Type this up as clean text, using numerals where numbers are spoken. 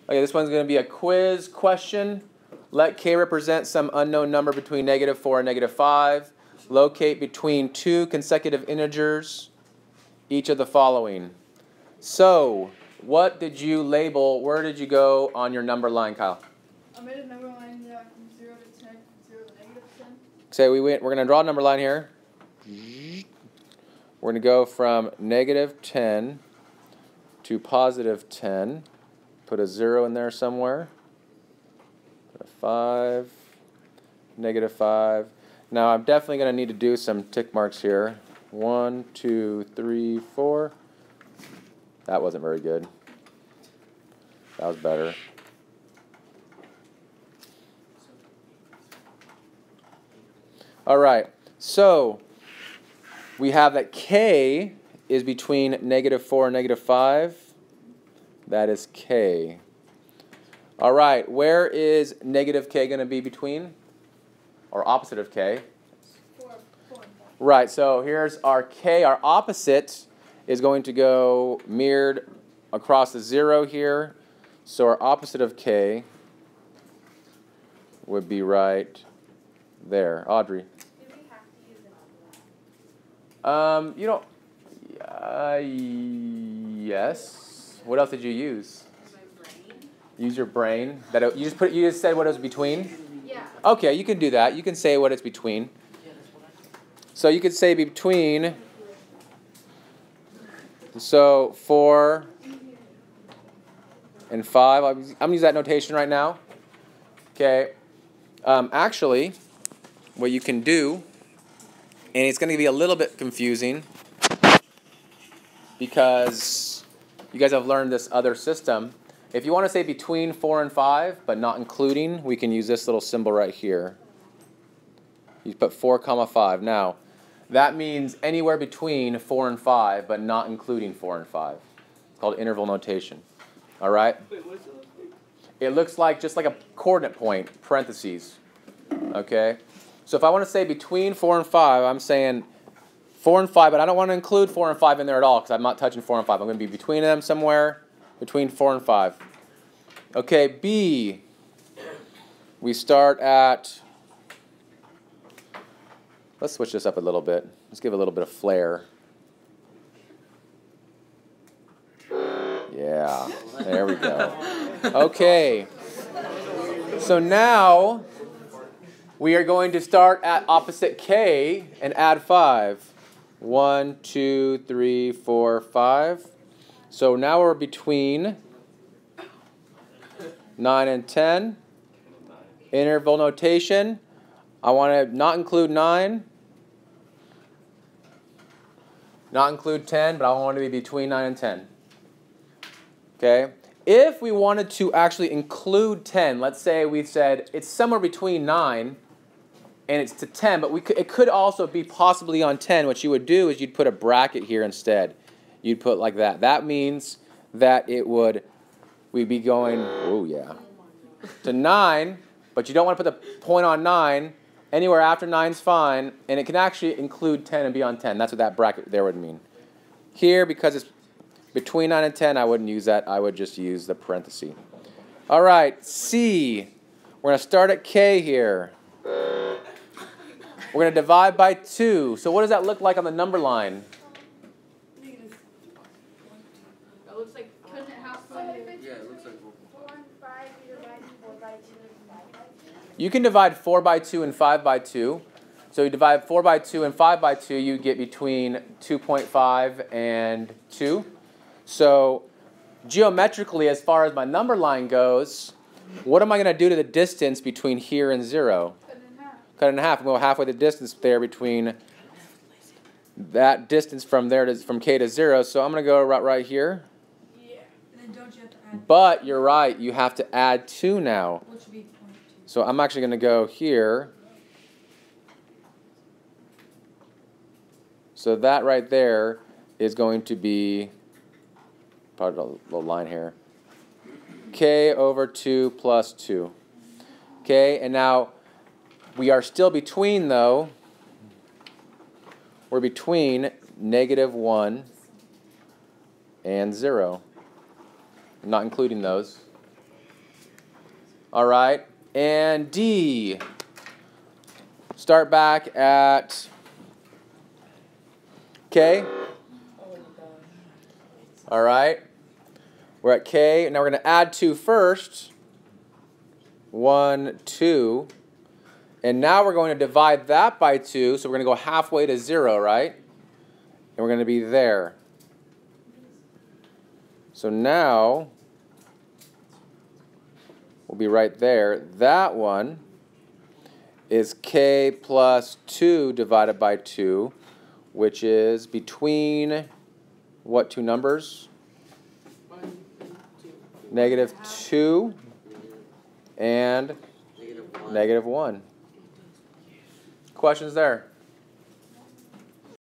Okay, this one's going to be a quiz question. Let k represent some unknown number between -4 and -5. Locate between two consecutive integers each of the following. So, what did you label? Where did you go on your number line, Kyle? I made a number line from 0 to 10, from 0 to -10. So we're going to draw a number line here. We're going to go from -10 to +10. Put a 0 in there somewhere. Put a 5, -5. Now I'm definitely going to need to do some tick marks here. 1, 2, 3, 4. That wasn't very good. That was better. All right, so we have that k is between -4 and -5. That is k. All right, where is -k going to be between? Or opposite of k? 4 and 5. Right, so here's our k. Our opposite is going to go mirrored across the 0 here. So our opposite of k would be right there. Audrey? Do we have to use an You don't. Yes. What else did you use? my brain? Use your brain. That you just said what it was between. Yeah. Okay, you can do that. You can say what it's between. So you could say between. So 4 and 5. I'm going to use that notation right now. Okay. Actually, what you can do, and it's going to be a little bit confusing because you guys have learned this other system. If you want to say between 4 and 5, but not including, we can use this little symbol right here. You put 4, 5. Now, that means anywhere between 4 and 5, but not including 4 and 5. It's called interval notation. All right? Wait, what does it look like? It looks like just like a coordinate point, parentheses. Okay? So if I want to say between 4 and 5, I'm saying 4 and 5, but I don't want to include 4 and 5 in there at all because I'm not touching 4 and 5. I'm going to be between them somewhere, between 4 and 5. Okay, B. We start at, let's switch this up a little bit. Let's give it a little bit of flair. Yeah, there we go. Okay, so now we are going to start at opposite k and add 5. 1, 2, 3, 4, 5. So now we're between 9 and 10. Interval notation. I want to not include 9. Not include 10, but I want to be between 9 and 10. Okay? If we wanted to actually include 10, let's say we said it's somewhere between 9 and it's to 10, but it could also be possibly on 10. What you would do is you'd put a bracket here instead. You'd put like that. That means that we'd be going, oh yeah, to 9, but you don't want to put the point on 9. Anywhere after 9 is fine, and it can actually include 10 and be on 10. That's what that bracket there would mean. Here, because it's between 9 and 10, I wouldn't use that. I would just use the parenthesis. All right, C. We're going to start at K here. We're going to divide by 2. So what does that look like on the number line? That looks like cutting it half by Yeah, it looks like 4 and 5, you divide 4 by 2 and 5 by 2. You can divide 4 by 2 and 5 by 2. So you divide 4 by 2 and 5 by 2, you get between 2.5 and 2. So geometrically, as far as my number line goes, what am I going to do to the distance between here and 0? cut it in half. Cut it in half. I'm going to go halfway the distance there between that distance from there to from k to 0. So I'm going to go right here. Yeah. And then don't you have to add? But you're right. You have to add 2 now. What should be 0.2? So I'm actually going to go here. So that right there is going to be part of the little line here. K over 2 plus 2. Okay, and now we are still between, though. We're between -1 and 0. I'm not including those. All right. And D. Start back at K. All right. We're at K. Now we're going to add 2 first. 1, 2. And now we're going to divide that by 2. So we're going to go halfway to 0, right? And we're going to be there. So now we'll be right there. That one is K plus 2 divided by 2, which is between what 2 numbers? -2 and -1. Questions there?